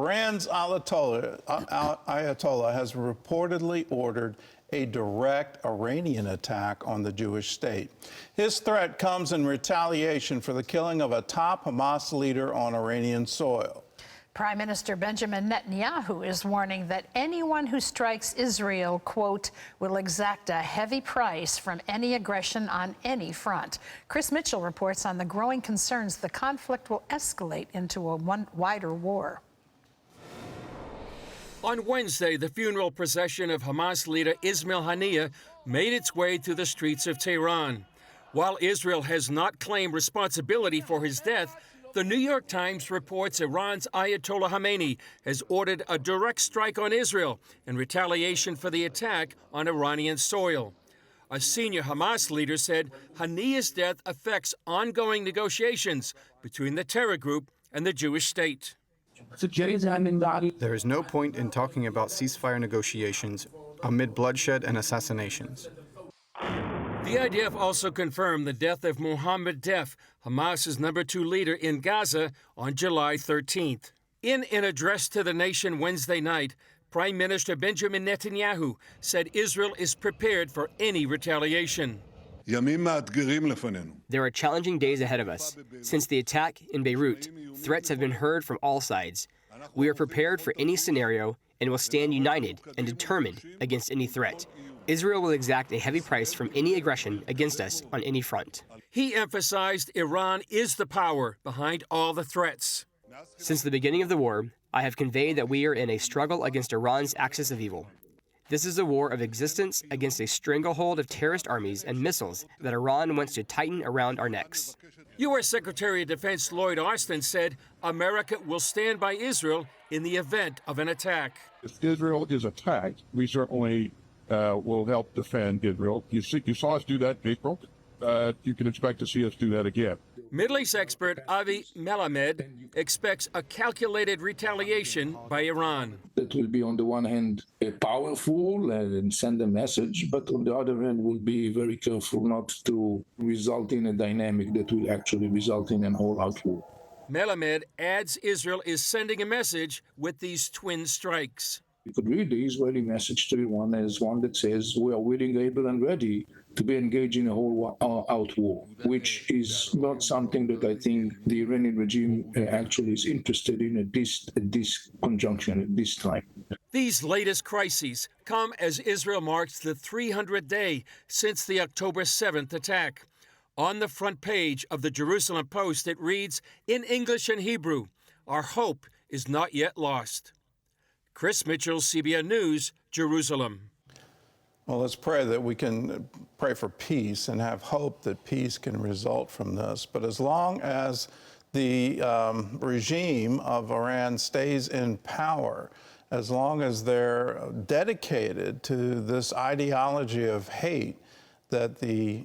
Iran's Ayatollah has reportedly ordered a direct Iranian attack on the Jewish state. His threat comes in retaliation for the killing of a top Hamas leader on Iranian soil. Prime Minister Benjamin Netanyahu is warning that anyone who strikes Israel, quote, will exact a heavy price from any aggression on any front. Chris Mitchell reports on the growing concerns the conflict will escalate into a wider war. On Wednesday, the funeral procession of Hamas leader Ismail Haniyeh made its way through the streets of Tehran. While Israel has not claimed responsibility for his death, the New York Times reports Iran's Ayatollah Khamenei has ordered a direct strike on Israel in retaliation for the attack on Iranian soil. A senior Hamas leader said Haniyeh's death affects ongoing negotiations between the terror group and the Jewish state. There is no point in talking about ceasefire negotiations amid bloodshed and assassinations. The IDF also confirmed the death of Mohammed Deif, Hamas's #2 leader in Gaza, on July 13th. In an address to the nation Wednesday night, Prime Minister Benjamin Netanyahu said Israel is prepared for any retaliation. There are challenging days ahead of us. Since the attack in Beirut, threats have been heard from all sides. We are prepared for any scenario and will stand united and determined against any threat. Israel will exact a heavy price from any aggression against us on any front. He emphasized Iran is the power behind all the threats. Since the beginning of the war, I have conveyed that we are in a struggle against Iran's axis of evil. This is a war of existence against a stranglehold of terrorist armies and missiles that Iran wants to tighten around our necks. U.S. Secretary of Defense Lloyd Austin said America will stand by Israel in the event of an attack. If Israel is attacked, we certainly will help defend Israel. You saw us do that in April. You can expect to see us do that again. Middle East expert Avi Melamed expects a calculated retaliation by Iran. It will be, on the one hand, powerful and send a message, but on the other hand, will be very careful not to result in a dynamic that will actually result in an all-out war. Melamed adds Israel is sending a message with these twin strikes. You could read the Israeli message to Iran as one that says we are willing, able, and ready to be engaged in a whole-out war, which is not something that I think the Iranian regime actually is interested in at this conjunction, at this time. These latest crises come as Israel marks the 300th day since the October 7th attack. On the front page of the Jerusalem Post, it reads, in English and Hebrew, "Our hope is not yet lost." Chris Mitchell, CBN News, Jerusalem. Well, let's pray that we can pray for peace and have hope that peace can result from this. But as long as the regime of Iran stays in power, as long as they're dedicated to this ideology of hate that they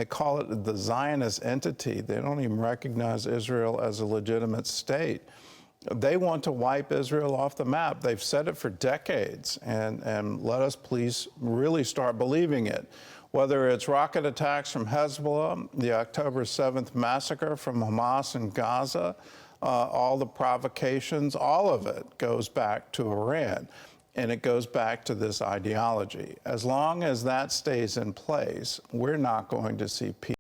call it the Zionist entity. They don't even recognize Israel as a legitimate state. They want to wipe Israel off the map. They've said it for decades, and let us please really start believing it. Whether it's rocket attacks from Hezbollah, the October 7th massacre from Hamas in Gaza, all the provocations, all of it goes back to Iran, and it goes back to this ideology. As long as that stays in place, we're not going to see peace.